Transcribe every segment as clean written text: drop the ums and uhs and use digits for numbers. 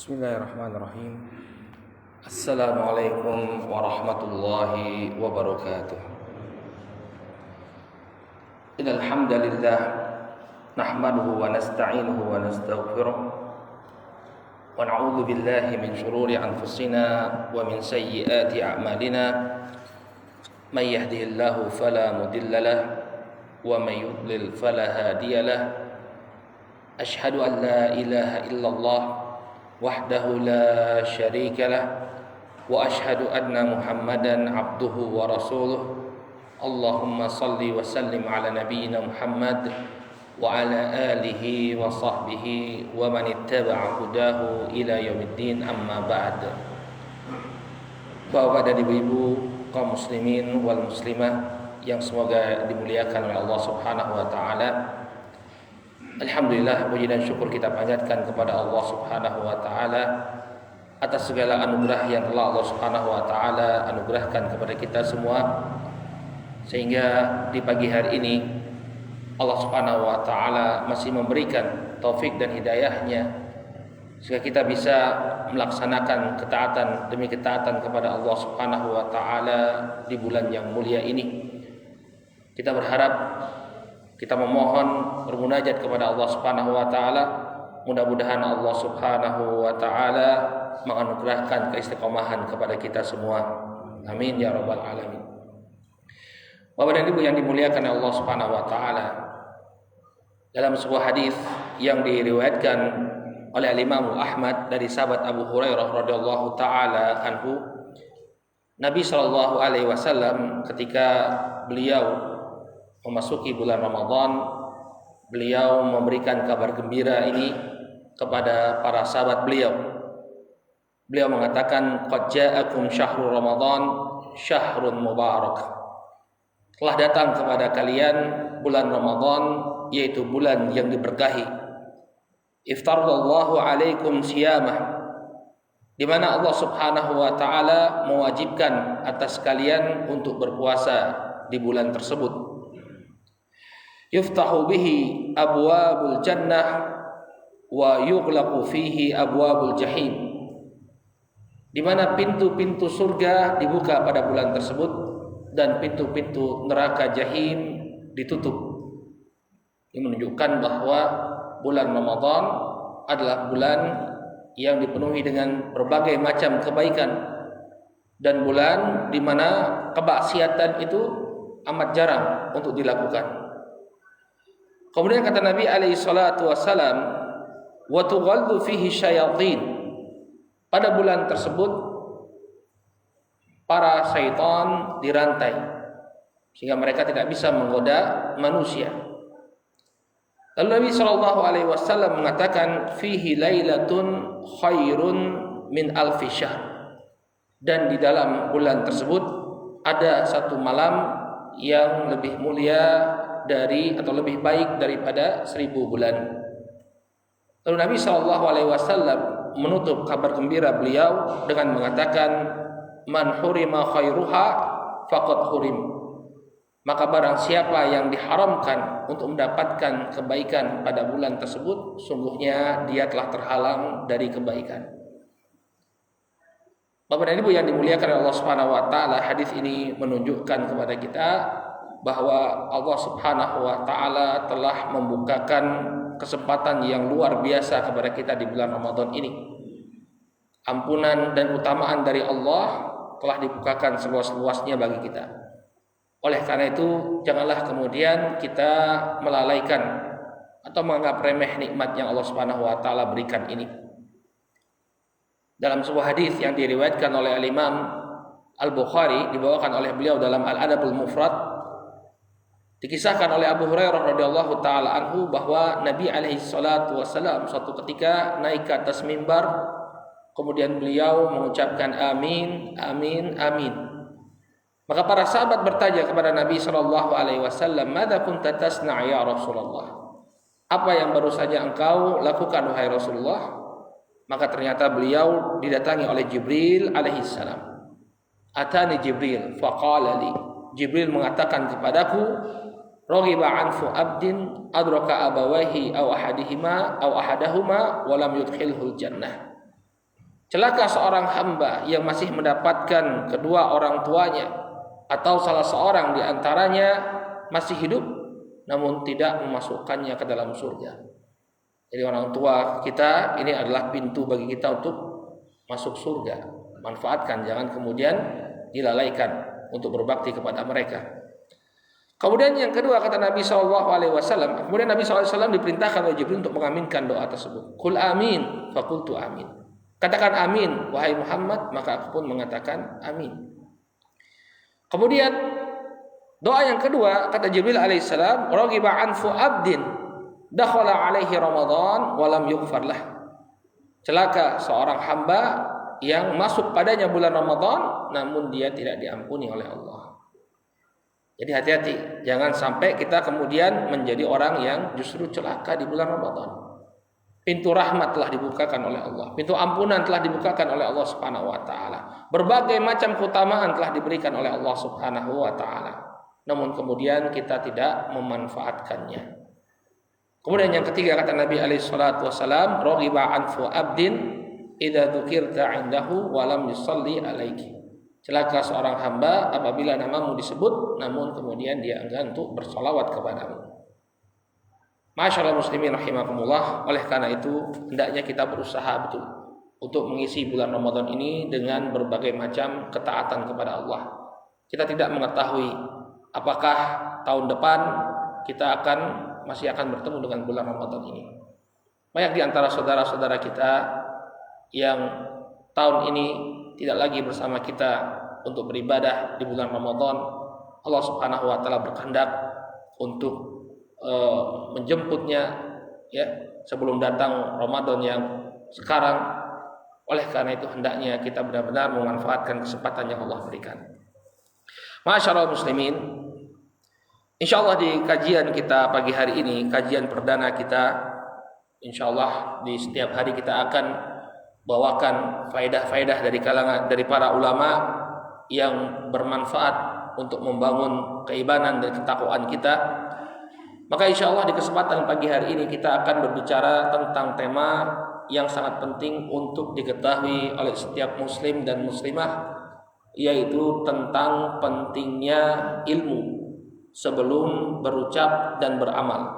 Bismillahirrahmanirrahim. Assalamualaikum warahmatullahi wabarakatuh. Innal hamdalillah nahmaduhu wa nasta'inuhu wa nastaghfiruh wa na'udzu billahi min shururi anfusina wa min sayyiati a'malina. May yahdihillahu fala mudilla lahu wa may yudlil fala hadiya lahu. Asyhadu an la ilaha illallah wahdahu la syarika lah wa asyhadu anna Muhammadan abduhu wa rasuluh. Allahumma salli wa sallim ala nabiyyina Muhammad wa ala alihi wa sahbihi wa man ittaba'a hudahu ila yaumiddin, amma ba'd. Bapak dan ibu-ibu kaum muslimin wal muslimah yang semoga dimuliakan oleh Allah Subhanahu wa taala. Alhamdulillah, puji dan syukur kita panjatkan kepada Allah Subhanahu wa taala atas segala anugerah yang telah Allah Subhanahu wa taala anugerahkan kepada kita semua, sehingga di pagi hari ini Allah Subhanahu wa taala masih memberikan taufik dan hidayahnya sehingga kita bisa melaksanakan ketaatan demi ketaatan kepada Allah Subhanahu wa taala di bulan yang mulia ini. Kita berharap, kita memohon, bermunajat kepada Allah Subhanahu wa taala, mudah-mudahan Allah Subhanahu wa taala menganugerahkan keistiqomahan kepada kita semua. Amin ya rabbal alamin. Bapak dan Ibu yang dimuliakan oleh Allah Subhanahu wa taala, dalam sebuah hadis yang diriwayatkan oleh Imam Ahmad dari sahabat Abu Hurairah radhiyallahu taala anhu, Nabi sallallahu alaihi wasallam ketika beliau memasuki bulan Ramadan, beliau memberikan kabar gembira ini kepada para sahabat beliau. Beliau mengatakan, qad ja'akum syahrul Ramadan syahrun mubarak. Telah datang kepada kalian bulan Ramadan, yaitu bulan yang diberkahi. Iftaradallahu alaikum siyamah, di mana Allah Subhanahu wa taala mewajibkan atas kalian untuk berpuasa di bulan tersebut. Yuftahu bihi abwabul jannah wa yughlaqu fihi abwabul jahim, di mana pintu-pintu surga dibuka pada bulan tersebut dan pintu-pintu neraka jahim ditutup. Ini menunjukkan bahwa bulan Ramadan adalah bulan yang dipenuhi dengan berbagai macam kebaikan dan bulan di mana kemaksiatan itu amat jarang untuk dilakukan. Kemudian kata Nabi alaihi salatu wassalam, wa tughallu fihi syayatin. Pada bulan tersebut para syaitan dirantai sehingga mereka tidak bisa menggoda manusia. Lalu Nabi sallallahu alaihi wasallam mengatakan, fihi lailatun khairun min alfi syahr. Dan di dalam bulan tersebut ada satu malam yang lebih mulia dari atau lebih baik daripada 1000 bulan. Lalu Nabi sallallahu alaihi wasallam menutup kabar gembira beliau dengan mengatakan, man hurima khairuha faqad hurim. Maka barang siapa yang diharamkan untuk mendapatkan kebaikan pada bulan tersebut, sungguhnya dia telah terhalang dari kebaikan. Bapak dan Ibu yang dimuliakan oleh Allah Subhanahu wa taala, hadis ini menunjukkan kepada kita bahwa Allah Subhanahu wa taala telah membukakan kesempatan yang luar biasa kepada kita di bulan Ramadan ini. Ampunan dan utamaan dari Allah telah dibukakan seluas-luasnya bagi kita. Oleh karena itu, janganlah kemudian kita melalaikan atau menganggap remeh nikmat yang Allah Subhanahu wa taala berikan ini. Dalam sebuah hadis yang diriwayatkan oleh Imam Al-Bukhari, dibawakan oleh beliau dalam Al-Adabul Mufrad, dikisahkan oleh Abu Hurairah radhiyallahu taala anhu bahwa Nabi alaihi salatu wasallam suatu ketika naik ke atas mimbar, kemudian beliau mengucapkan amin, amin, amin. Maka para sahabat bertanya kepada Nabi sallallahu alaihi wasallam, "Madza kunta tasna' ya Rasulullah?" Apa yang baru saja engkau lakukan wahai Rasulullah? Maka ternyata beliau didatangi oleh Jibril alaihi salam. Atani Jibril faqala li. Jibril mengatakan kepadaku, raghiba anfu abdin adraka abawaihi aw ahadihima aw ahadahuma wa lam yudkhilhul jannah. Celaka seorang hamba yang masih mendapatkan kedua orang tuanya atau salah seorang di antaranya masih hidup namun tidak memasukkannya ke dalam surga. Jadi orang tua kita ini adalah pintu bagi kita untuk masuk surga. Manfaatkan, jangan kemudian dilalaikan untuk berbakti kepada mereka. Kemudian yang kedua kata Nabi SAW, kemudian Nabi SAW diperintahkan oleh Jibril untuk mengaminkan doa tersebut. Qul amin, faqultu amin. Katakan amin, wahai Muhammad, maka aku pun mengatakan amin. Kemudian doa yang kedua kata Jibril alaihissalam, raghiba anfu abdin dakhala alaihi Ramadan walam yughfar lah. Celaka seorang hamba yang masuk padanya bulan Ramadan namun dia tidak diampuni oleh Allah. Jadi hati-hati, jangan sampai kita kemudian menjadi orang yang justru celaka di bulan Ramadan. Pintu rahmat telah dibukakan oleh Allah, pintu ampunan telah dibukakan oleh Allah Subhanahu wa taala. Berbagai macam keutamaan telah diberikan oleh Allah Subhanahu wa taala. Namun kemudian kita tidak memanfaatkannya. Kemudian yang ketiga kata Nabi alaihi salatu wasalam, raghiba anfu abdin idza dzukirta indahu wa lam yusalli alaiki. Celaka seorang hamba apabila namamu disebut namun kemudian dia enggan untuk bersolawat kepadamu. Masyaallah muslimin rahimakumullah. Oleh karena itu hendaknya kita berusaha betul untuk mengisi bulan Ramadan ini dengan berbagai macam ketaatan kepada Allah. Kita tidak mengetahui apakah tahun depan kita masih akan bertemu dengan bulan Ramadan ini. Banyak di antara saudara-saudara kita yang tahun ini tidak lagi bersama kita untuk beribadah di bulan Ramadan. Allah Subhanahu wa taala berkehendak untuk menjemputnya ya sebelum datang Ramadan yang sekarang. Oleh karena itu hendaknya kita benar-benar memanfaatkan kesempatan yang Allah berikan. Masyaallah muslimin, insyaallah di kajian kita pagi hari ini, kajian perdana kita, insyaallah di setiap hari kita akan bawakan faedah-faedah dari para ulama yang bermanfaat untuk membangun keimanan dan ketakwaan kita. Maka insyaallah di kesempatan pagi hari ini kita akan berbicara tentang tema yang sangat penting untuk diketahui oleh setiap muslim dan muslimah, yaitu tentang pentingnya ilmu sebelum berucap dan beramal.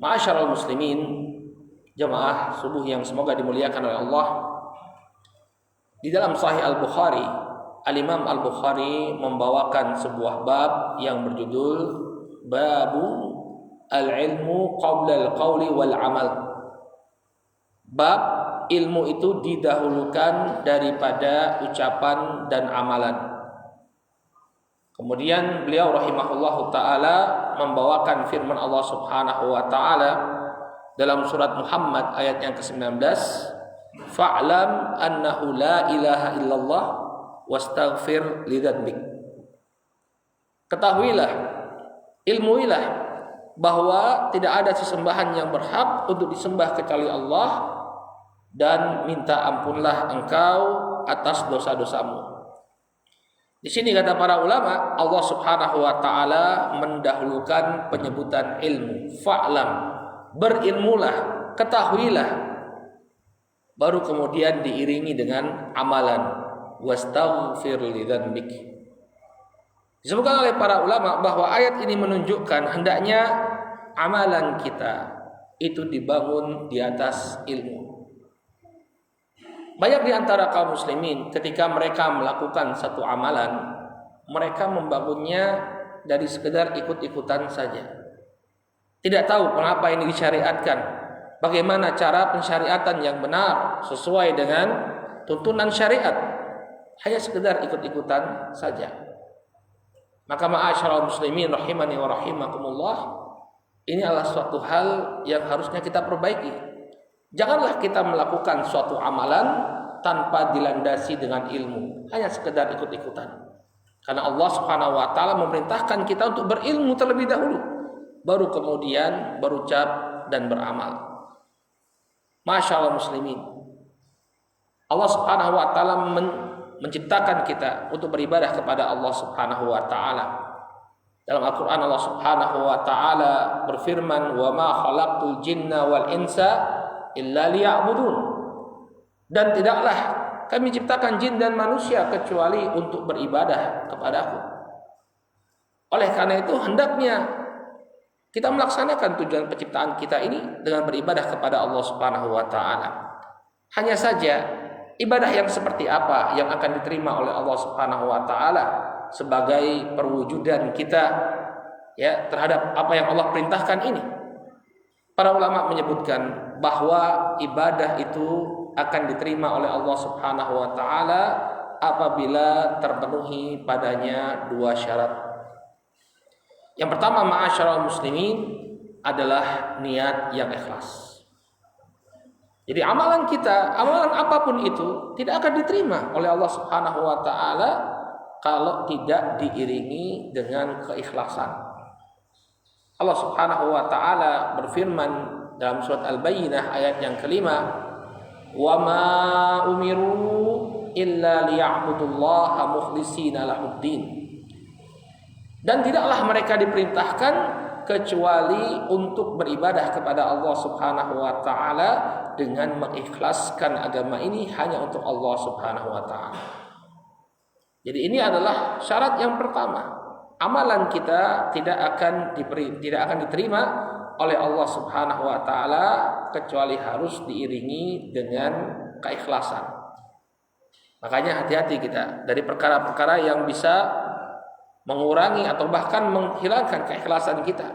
Ma'asyiral muslimin, jamaah subuh yang semoga dimuliakan oleh Allah. Di dalam Sahih Al-Bukhari, Al-Imam Al-Bukhari membawakan sebuah bab yang berjudul Babu al-ilmu qabla al-qawli wal amal. Bab ilmu itu didahulukan daripada ucapan dan amalan. Kemudian beliau rahimahullahu ta'ala membawakan firman Allah Subhanahu wa ta'ala dalam surat Muhammad ayat yang ke-19, fa'lam annahu la ilaha illallah wastaghfir lidzanbik. Ketahuilah, ilmuilah bahwa tidak ada sesembahan yang berhak untuk disembah kecuali Allah dan minta ampunlah engkau atas dosa-dosamu. Di sini kata para ulama, Allah Subhanahu wa taala mendahulukan penyebutan ilmu. Fa'lam, berilmulah, ketahuilah. Baru kemudian diiringi dengan amalan. Wastaghfir lidzanbik. Disebutkan oleh para ulama bahwa ayat ini menunjukkan hendaknya amalan kita itu dibangun di atas ilmu. Banyak di antara kaum muslimin ketika mereka melakukan satu amalan, mereka membangunnya dari sekedar ikut-ikutan saja. Tidak tahu mengapa ini disyariatkan, bagaimana cara pensyariatan yang benar sesuai dengan tuntunan syariat. Hanya sekedar ikut-ikutan saja. Maka ma'asyiral muslimin rahimani wa rahimakumullah, ini adalah suatu hal yang harusnya kita perbaiki. Janganlah kita melakukan suatu amalan tanpa dilandasi dengan ilmu, hanya sekedar ikut-ikutan. Karena Allah Subhanahu wa taala memerintahkan kita untuk berilmu terlebih dahulu, baru kemudian berucap dan beramal. Masyaallah muslimin, Allah Subhanahu wa taala menciptakan kita untuk beribadah kepada Allah Subhanahu wa taala. Dalam Al-Qur'an Allah Subhanahu wa taala berfirman, "Wa ma khalaqtul jinna wal insa illa liya'budun." Dan tidaklah kami ciptakan jin dan manusia kecuali untuk beribadah kepadaku. Oleh karena itu hendaknya kita melaksanakan tujuan penciptaan kita ini dengan beribadah kepada Allah Subhanahu wa taala. Hanya saja ibadah yang seperti apa yang akan diterima oleh Allah Subhanahu wa taala sebagai perwujudan kita ya terhadap apa yang Allah perintahkan ini. Para ulama menyebutkan bahwa ibadah itu akan diterima oleh Allah Subhanahu wa taala apabila terpenuhi padanya dua syarat. Yang pertama, ma'asyiral muslimin, adalah niat yang ikhlas. Jadi amalan kita, amalan apapun itu tidak akan diterima oleh Allah Subhanahu wa taala kalau tidak diiringi dengan keikhlasan. Allah Subhanahu wa taala berfirman dalam surat Al-Bayyinah ayat yang kelima, "Wa ma umiru illa liya'budullaha mukhlishina lahuddin." Dan tidaklah mereka diperintahkan kecuali untuk beribadah kepada Allah Subhanahu wa taala dengan mengikhlaskan agama ini hanya untuk Allah Subhanahu wa taala. Jadi ini adalah syarat yang pertama. Amalan kita tidak akan diterima oleh Allah Subhanahu wa taala kecuali harus diiringi dengan keikhlasan. Makanya hati-hati kita dari perkara-perkara yang bisa mengurangi atau bahkan menghilangkan keikhlasan kita.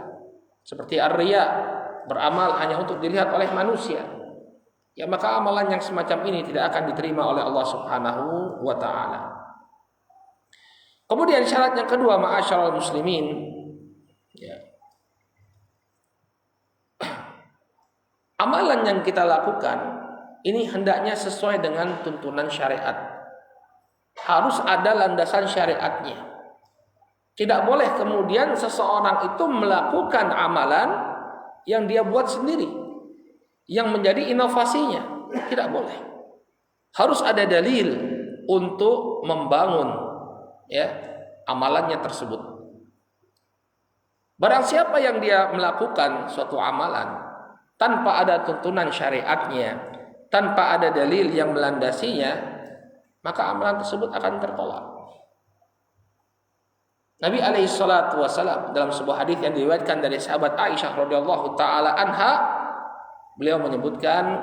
Seperti ar-riya, beramal hanya untuk dilihat oleh manusia. Ya maka amalan yang semacam ini tidak akan diterima oleh Allah Subhanahu wa taala. Kemudian syarat yang kedua, ma'asyiral muslimin, ya. Amalan yang kita lakukan ini hendaknya sesuai dengan tuntunan syariat. Harus ada landasan syariatnya. Tidak boleh kemudian seseorang itu melakukan amalan yang dia buat sendiri, yang menjadi inovasinya. Tidak boleh. Harus ada dalil untuk membangun ya amalannya tersebut. Barang siapa yang dia melakukan suatu amalan tanpa ada tuntunan syariatnya, tanpa ada dalil yang melandasinya, maka amalan tersebut akan tertolak. Nabi alaihi salatu wasallam dalam sebuah hadis yang diriwayatkan dari sahabat Aisyah radhiyallahu taala anha, beliau menyebutkan,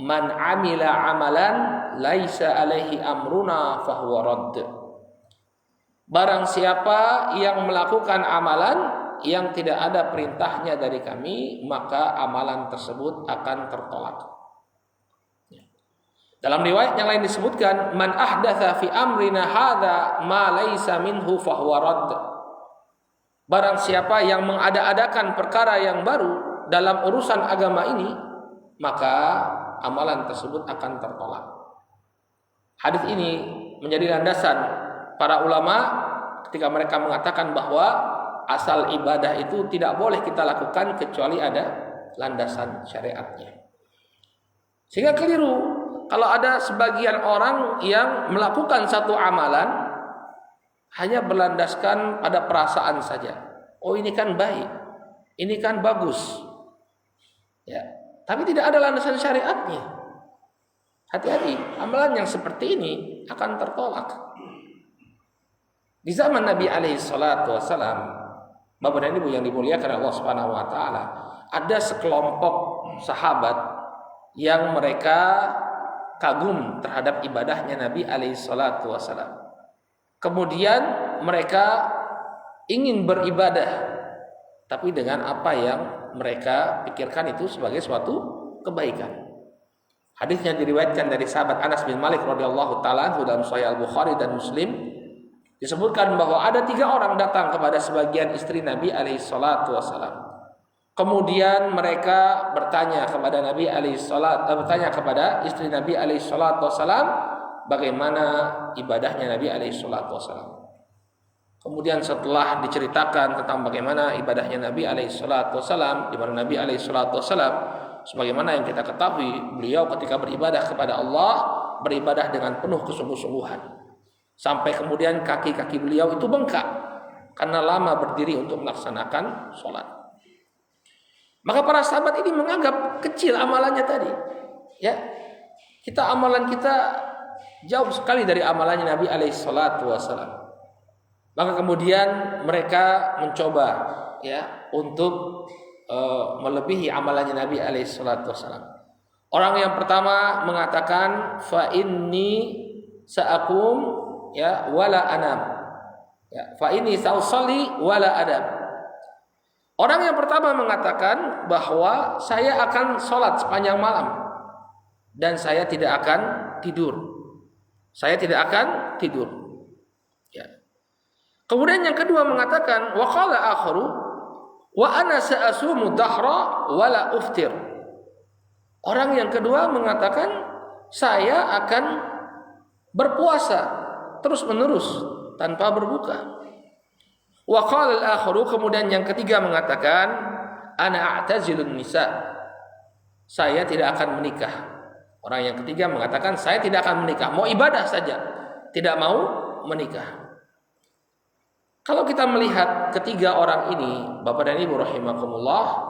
man amila amalan laisa alaihi amruna fahuwa radd. Barang siapa yang melakukan amalan yang tidak ada perintahnya dari kami, maka amalan tersebut akan tertolak. Dalam riwayat yang lain disebutkan, man ahdatsa fi amrina hadza ma laisa minhu fahuwa radd. Barang siapa yang mengada-adakan perkara yang baru dalam urusan agama ini, maka amalan tersebut akan tertolak. Hadis ini menjadi landasan para ulama ketika mereka mengatakan bahwa asal ibadah itu tidak boleh kita lakukan kecuali ada landasan syariatnya. Sehingga keliru kalau ada sebagian orang yang melakukan satu amalan hanya berlandaskan pada perasaan saja. Oh ini kan baik, ini kan bagus, ya. Tapi tidak ada landasan syariatnya. Hati-hati, amalan yang seperti ini akan tertolak. Di zaman Nabi alaihi salatu wasallam, Bapak dan Ibu yang dimuliakan Allah Subhanahu wa taala, ada sekelompok sahabat yang mereka kagum terhadap ibadahnya Nabi alaihi salatu wasallam. Kemudian mereka ingin beribadah, tapi dengan apa yang mereka pikirkan itu sebagai suatu kebaikan. Hadisnya diriwayatkan dari sahabat Anas bin Malik radhiyallahu taala dalam Sahih Al-Bukhari dan Muslim, disebutkan bahwa ada 3 orang datang kepada sebagian istri Nabi alaihi salatu wasallam. Kemudian mereka bertanya kepada istri Nabi alaihi salatu wasallam bagaimana ibadahnya Nabi alaihi salatu wasallam. Kemudian setelah diceritakan tentang bagaimana ibadahnya Nabi alaihi salatu wasallam, di mana Nabi alaihi salatu wasallam sebagaimana yang kita ketahui, beliau ketika beribadah kepada Allah beribadah dengan penuh kesungguh-sungguhan. Sampai kemudian kaki-kaki beliau itu bengkak karena lama berdiri untuk melaksanakan sholat. Maka para sahabat ini menganggap kecil amalannya tadi. Ya, amalan kita jauh sekali dari amalannya Nabi alaihi salatu wasallam. Maka kemudian mereka mencoba ya untuk melebihi amalannya Nabi alaihi salatu wasallam. Orang yang pertama mengatakan fa inni sa'akum ya wala anam. Ya, fa inni sa'usalli wala adam. Orang yang pertama mengatakan bahwa saya akan sholat sepanjang malam dan saya tidak akan tidur. Saya tidak akan tidur. Ya. Kemudian yang kedua mengatakan wa qala akharu wa ana sa'asumu dahra wala uftir. Orang yang kedua mengatakan saya akan berpuasa terus-menerus tanpa berbuka. Wa qala al-akharu, kemudian yang ketiga mengatakan ana a'tazilun nisa. Saya tidak akan menikah. Orang yang ketiga mengatakan saya tidak akan menikah, mau ibadah saja, tidak mau menikah. Kalau kita melihat ketiga orang ini, Bapak dan Ibu rahimakumullah,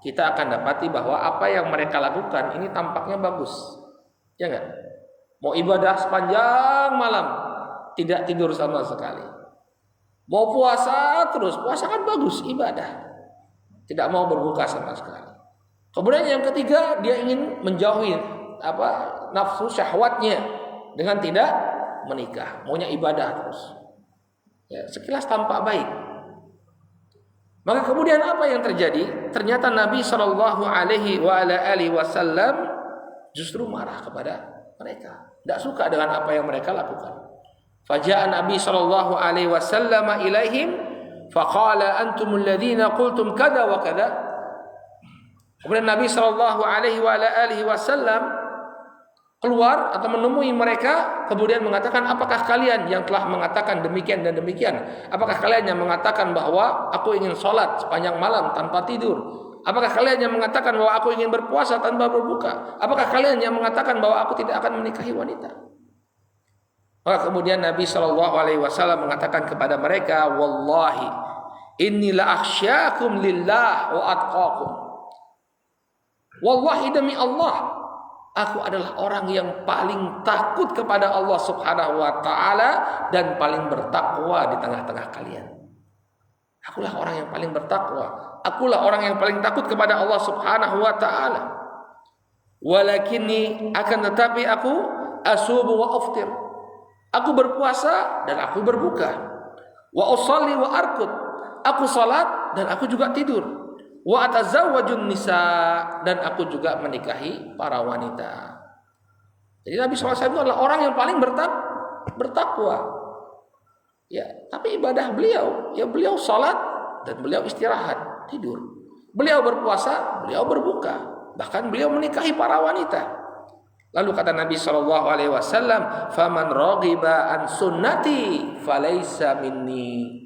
kita akan dapati bahwa apa yang mereka lakukan ini tampaknya bagus. Ya enggak? Mau ibadah sepanjang malam, tidak tidur sama sekali. Mau puasa terus, puasa kan bagus, ibadah. Tidak mau berbuka sama sekali. Kemudian yang ketiga, dia ingin menjauhi nafsu syahwatnya dengan tidak menikah, maunya ibadah terus. Ya, sekilas tampak baik. Maka kemudian apa yang terjadi? Ternyata Nabi Shallallahu Alaihi Wasallam justru marah kepada mereka, tidak suka dengan apa yang mereka lakukan. Faja'a Nabi Shallallahu Alaihi Wasallam ilaihim, faqala antumul ladzina qultum kada wa kada. Kemudian Nabi Shallallahu Alaihi Wasallam keluar atau menemui mereka, kemudian mengatakan, apakah kalian yang telah mengatakan demikian dan demikian? Apakah kalian yang mengatakan bahwa aku ingin sholat sepanjang malam tanpa tidur? Apakah kalian yang mengatakan bahwa aku ingin berpuasa tanpa berbuka? Apakah kalian yang mengatakan bahwa aku tidak akan menikahi wanita? Maka kemudian Nabi SAW mengatakan kepada mereka, wallahi inni la akhsyakum lillah wa atqakum. Wallahi, demi Allah, aku adalah orang yang paling takut kepada Allah Subhanahu wa taala dan paling bertakwa di tengah-tengah kalian. Akulah orang yang paling bertakwa. Akulah orang yang paling takut kepada Allah Subhanahu wa taala. Walakinni, akan tetapi aku asubu wa aftir. Aku berpuasa dan aku berbuka. Wa usalli wa arqud. Aku salat dan aku juga tidur. Wa atazawwajun nisa, dan aku juga menikahi para wanita. Jadi Nabi SAW adalah orang yang paling bertakwa. Ya, tapi ibadah beliau, ya beliau salat dan beliau istirahat, tidur. Beliau berpuasa, beliau berbuka, bahkan beliau menikahi para wanita. Lalu kata Nabi SAW, faman raghiba an sunnati falaysa minni.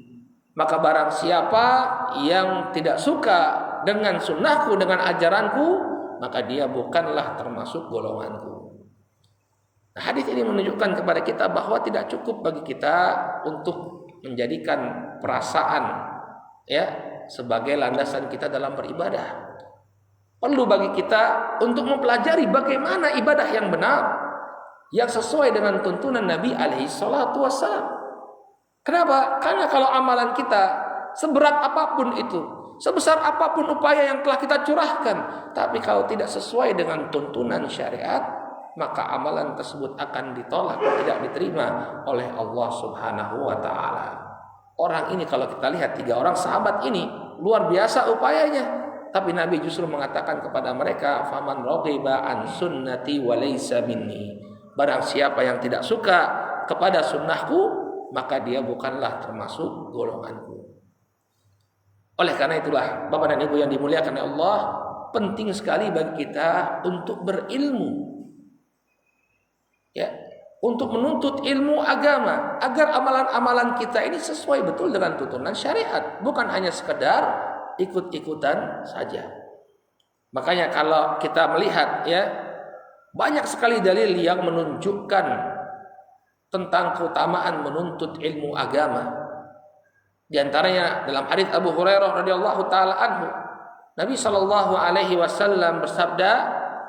Maka barang siapa yang tidak suka dengan sunnahku, dengan ajaranku, maka dia bukanlah termasuk golonganku. Nah, hadis ini menunjukkan kepada kita bahwa tidak cukup bagi kita untuk menjadikan perasaan ya sebagai landasan kita dalam beribadah. Perlu bagi kita untuk mempelajari bagaimana ibadah yang benar, yang sesuai dengan tuntunan Nabi alaihi salatu wassalam. Kenapa? Karena kalau amalan kita seberat apapun itu, sebesar apapun upaya yang telah kita curahkan, tapi kalau tidak sesuai dengan tuntunan syariat, maka amalan tersebut akan ditolak, tidak diterima oleh Allah Subhanahu wa taala. Orang ini kalau kita lihat, tiga orang sahabat ini luar biasa upayanya, tapi Nabi justru mengatakan kepada mereka, faman raghiba an sunnati wa laysa minni. Barang siapa yang tidak suka kepada sunnahku, maka dia bukanlah termasuk golonganku. Oleh karena itulah, Bapak dan Ibu yang dimuliakan oleh Allah, penting sekali bagi kita untuk berilmu. Ya, untuk menuntut ilmu agama agar amalan-amalan kita ini sesuai betul dengan tuntunan syariat, bukan hanya sekedar ikut-ikutan saja. Makanya kalau kita melihat ya, banyak sekali dalil yang menunjukkan tentang keutamaan menuntut ilmu agama. Di antaranya dalam hadis Abu Hurairah radhiyallahu taala anhu, Nabi sallallahu alaihi wasallam bersabda,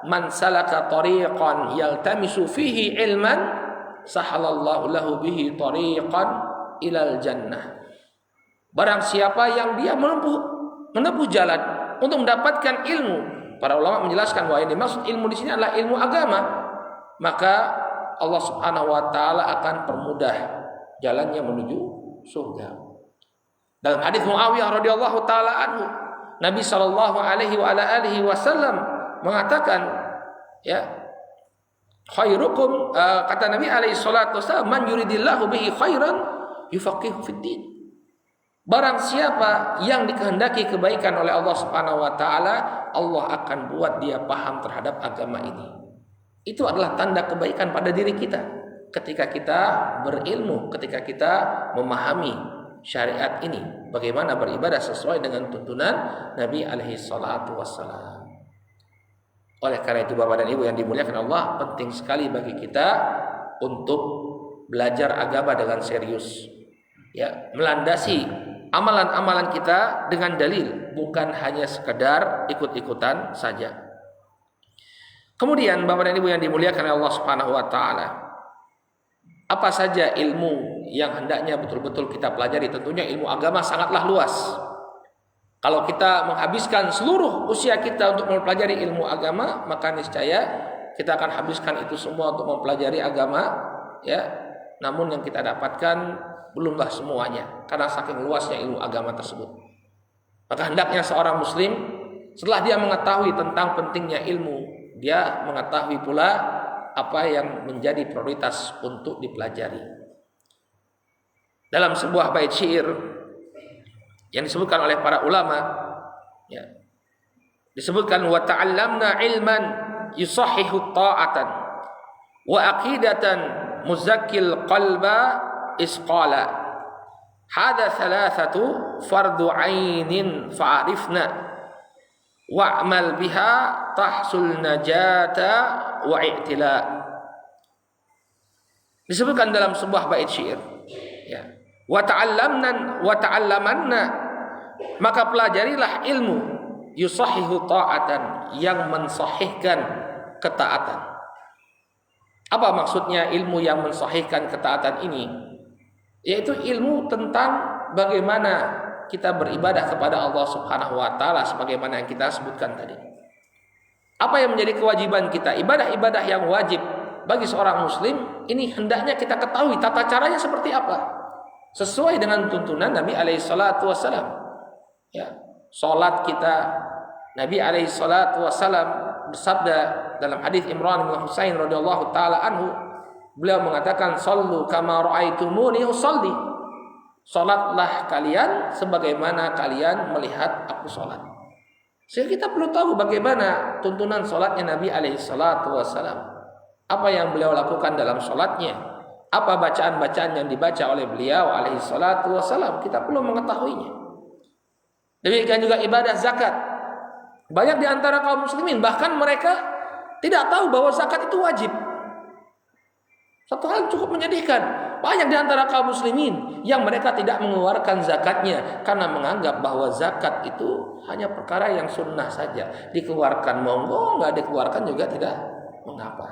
man salaka tariqan yaltamisu fihi ilman sahalallahu lahu bihi tariqan ilal jannah. Barang siapa yang dia menempuh jalan untuk mendapatkan ilmu, para ulama menjelaskan bahwa yang dimaksud ilmu di sini adalah ilmu agama, maka Allah Subhanahu wa taala akan permudah jalannya menuju surga. Dalam hadis Muawiyah radhiyallahu taala anhu, Nabi sallallahu alaihi wasallam mengatakan, ya, khairukum, kata Nabi alaihi salatu wasallam, man yuridillahu bihi khairan yufaqihu fid din. Barang siapa yang dikehendaki kebaikan oleh Allah Subhanahu wa taala, Allah akan buat dia paham terhadap agama ini. Itu adalah tanda kebaikan pada diri kita ketika kita berilmu, ketika kita memahami syariat ini, bagaimana beribadah sesuai dengan tuntunan Nabi alaihi salatu wassalam. Oleh karena itu Bapak dan Ibu yang dimuliakan Allah, penting sekali bagi kita untuk belajar agama dengan serius. Ya, melandasi amalan-amalan kita dengan dalil, bukan hanya sekedar ikut-ikutan saja. Kemudian Bapak dan Ibu yang dimuliakan Allah Subhanahu wa taala, apa saja ilmu yang hendaknya betul-betul kita pelajari? Tentunya ilmu agama sangatlah luas. Kalau kita menghabiskan seluruh usia kita untuk mempelajari ilmu agama, maka niscaya kita akan habiskan itu semua untuk mempelajari agama, ya. Namun yang kita dapatkan belumlah semuanya, karena saking luasnya ilmu agama tersebut. Maka hendaknya seorang muslim setelah dia mengetahui tentang pentingnya ilmu, dia mengetahui pula apa yang menjadi prioritas untuk dipelajari. Dalam sebuah bait syair yang disebutkan oleh para ulama, ya, disebutkan wa ta'allamna ilman yusahhihu ta'atan wa aqidatan muzakkil qalba isqala hadza thalathatu fardu ainin fa'arifna wa'mal biha tahsul najata wa i'tila. Disebutkan dalam sebuah bait syair, ya, wa ta'allamanna, maka pelajarilah ilmu yusahhihu ta'atan, yang mensahihkan ketaatan. Apa maksudnya ilmu yang mensahihkan ketaatan ini? Yaitu ilmu tentang bagaimana kita beribadah kepada Allah Subhanahu wa taala sebagaimana yang kita sebutkan tadi. Apa yang menjadi kewajiban kita? Ibadah-ibadah yang wajib bagi seorang muslim ini hendaknya kita ketahui tata caranya seperti apa, sesuai dengan tuntunan Nabi alaihi salatu wasallam. Ya, salat kita, Nabi alaihi salatu wasallam bersabda dalam hadis Imran bin Husain radhiyallahu taala anhu, beliau mengatakan, "Shallu kama ra'aitumuni usalli." Salatlah kalian sebagaimana kalian melihat aku salat. Sehingga kita perlu tahu bagaimana tuntunan salatnya Nabi alaihi salatu wasallam. Apa yang beliau lakukan dalam salatnya, apa bacaan-bacaan yang dibaca oleh beliau alaihi salatu wasallam, kita perlu mengetahuinya. Demikian juga ibadah zakat. Banyak di antara kaum muslimin bahkan mereka tidak tahu bahwa zakat itu wajib. Satu hal cukup menyedihkan, banyak di antara kaum muslimin yang mereka tidak mengeluarkan zakatnya karena menganggap bahwa zakat itu hanya perkara yang sunnah saja. Dikeluarkan monggo, nggak dikeluarkan juga tidak mengapa.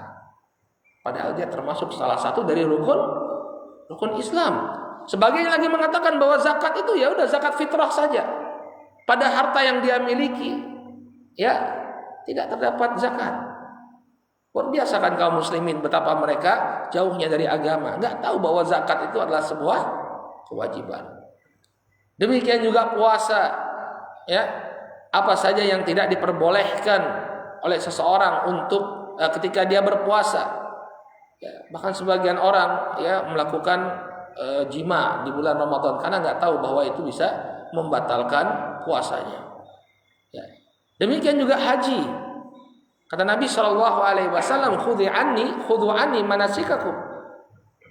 Padahal dia termasuk salah satu dari rukun Islam. Sebagian lagi mengatakan bahwa zakat itu ya udah zakat fitrah saja. Pada harta yang dia miliki, ya tidak terdapat zakat. Luar biasa kan kaum muslimin betapa mereka jauhnya dari agama, nggak tahu bahwa zakat itu adalah sebuah kewajiban. Demikian juga puasa, ya, apa saja yang tidak diperbolehkan oleh seseorang untuk ketika dia berpuasa. Ya, bahkan sebagian orang ya melakukan jima di bulan Ramadan karena nggak tahu bahwa itu bisa membatalkan puasanya. Ya. Demikian juga haji. Kata Nabi SAW, khudhu anni manasikakum.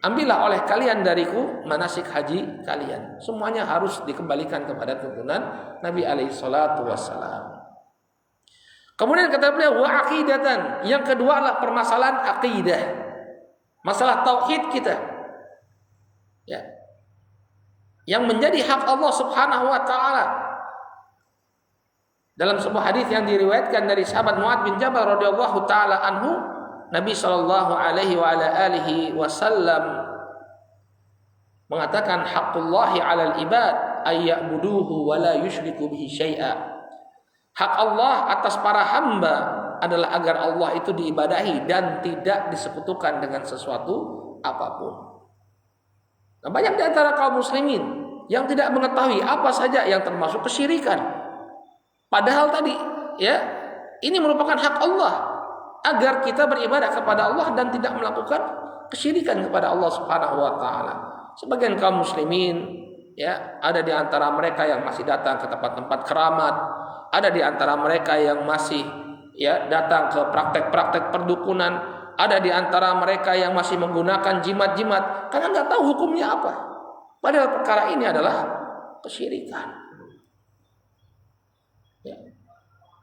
Ambillah oleh kalian dariku manasik haji kalian. Semuanya harus dikembalikan kepada tuntunan Nabi SAW. Kemudian kata beliau, wa aqidatan. Yang kedua adalah permasalahan aqidah. Masalah tauhid kita. Ya. Yang menjadi hak Allah Subhanahu wa taala. Dalam sebuah hadis yang diriwayatkan dari sahabat Mu'adz bin Jabal radhiyallahu taala anhu, Nabi sallallahu alaihi wa ala alihi wasallam mengatakan haqqullahi 'alal ibad ay ya'buduhu wa la yusyriku bihi syai'a. Hak Allah atas para hamba adalah agar Allah itu diibadahi dan tidak disekutukan dengan sesuatu apapun. Nah, banyak di antara kaum muslimin yang tidak mengetahui apa saja yang termasuk kesyirikan. Padahal tadi ya, ini merupakan hak Allah agar kita beribadah kepada Allah dan tidak melakukan kesyirikan kepada Allah Subhanahu wa taala. Sebagian kaum muslimin ya, ada di antara mereka yang masih datang ke tempat-tempat keramat, ada di antara mereka yang masih ya datang ke praktek-praktek perdukunan, ada di antara mereka yang masih menggunakan jimat-jimat karena nggak tahu hukumnya apa. Padahal perkara ini adalah kesyirikan. Ya.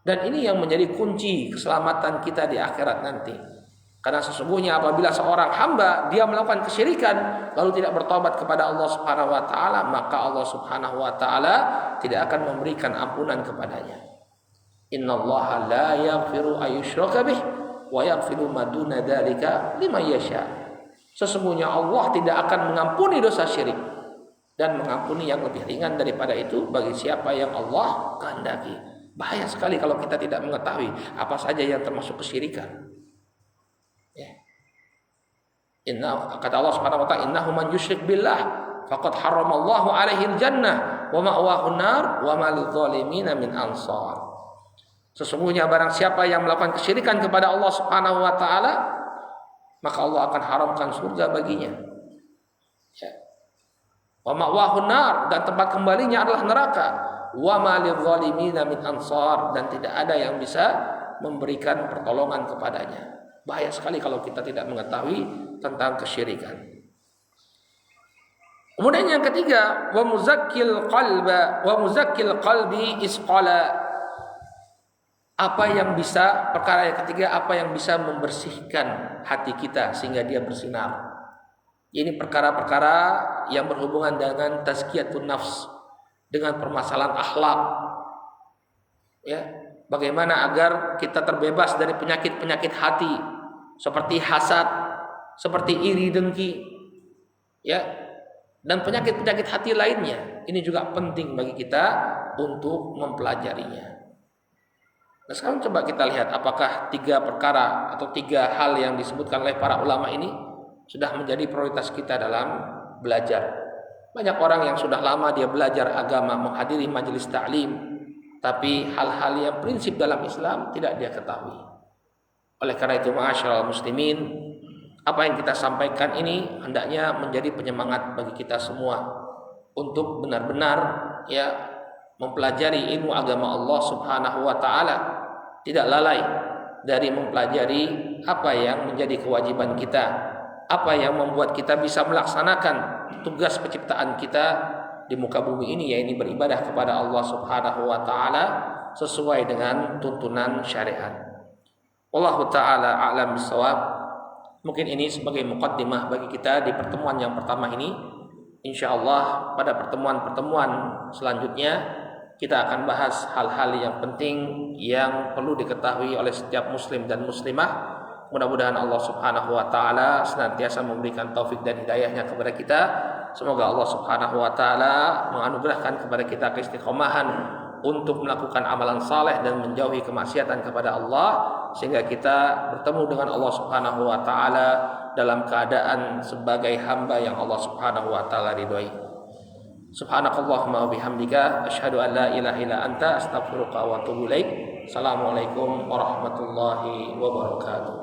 Dan ini yang menjadi kunci keselamatan kita di akhirat nanti. Karena sesungguhnya apabila seorang hamba dia melakukan kesyirikan lalu tidak bertobat kepada Allah Subhanahu wa taala, maka Allah Subhanahu wa taala tidak akan memberikan ampunan kepadanya. Innallaha la yaghfiru ayyushraka bih wa yaghfiru ma duna dzalika liman yasha. Sesungguhnya Allah tidak akan mengampuni dosa syirik dan mengampuni yang lebih ringan daripada itu bagi siapa yang Allah kehendaki. Bahaya sekali kalau kita tidak mengetahui apa saja yang termasuk kesyirikan. Ya. Kata Allah Subhanahu wa taala, innahu man yusyrik billah faqad haramallahu alaihi jannah wa ma'wahu nar wa ma lidzalimin min ansar. Sesungguhnya barang siapa yang melakukan kesyirikan kepada Allah Subhanahu wa taala, maka Allah akan haramkan surga baginya. Ya. Wa ma'wahu nar, dan tempat kembalinya adalah neraka. Wa ma lidzalimin min ansar, dan tidak ada yang bisa memberikan pertolongan kepadanya. Bahaya sekali kalau kita tidak mengetahui tentang kesyirikan. Kemudian yang ketiga, wa muzakkil qalbi isqala. Perkara yang ketiga, apa yang bisa membersihkan hati kita sehingga dia bersinar. Ini perkara-perkara yang berhubungan dengan tazkiyatun nafs, dengan permasalahan akhlak. Ya, bagaimana agar kita terbebas dari penyakit-penyakit hati seperti hasad, seperti iri dengki, ya, dan penyakit-penyakit hati lainnya. Ini juga penting bagi kita untuk mempelajarinya. Nah, sekarang coba kita lihat apakah 3 perkara atau 3 hal yang disebutkan oleh para ulama ini sudah menjadi prioritas kita dalam belajar. Banyak orang yang sudah lama dia belajar agama, menghadiri majelis ta'lim, tapi hal-hal yang prinsip dalam Islam tidak dia ketahui. Oleh karena itu, ma'asyiral muslimin, apa yang kita sampaikan ini hendaknya menjadi penyemangat bagi kita semua untuk benar-benar ya mempelajari ilmu agama Allah Subhanahu wa taala, tidak lalai dari mempelajari apa yang menjadi kewajiban kita, apa yang membuat kita bisa melaksanakan tugas penciptaan kita di muka bumi ini, yaitu beribadah kepada Allah Subhanahu wa taala sesuai dengan tuntunan syariat. Wallahu taala a'lam bissawab. Mungkin ini sebagai muqaddimah bagi kita di pertemuan yang pertama ini. Insyaallah pada pertemuan-pertemuan selanjutnya kita akan bahas hal-hal yang penting yang perlu diketahui oleh setiap muslim dan muslimah. Mudah-mudahan Allah Subhanahu wa taala senantiasa memberikan taufik dan hidayahnya kepada kita. Semoga Allah Subhanahu wa taala menganugerahkan kepada kita keistiqomahan untuk melakukan amalan saleh dan menjauhi kemaksiatan kepada Allah, sehingga kita bertemu dengan Allah Subhanahu wa taala dalam keadaan sebagai hamba yang Allah Subhanahu wa taala ridhoi. Subhanakallahumma wa bihamdika asyhadu an la ilaha illa anta astaghfiruka wa atubu ilaik. Assalamualaikum warahmatullahi wabarakatuh.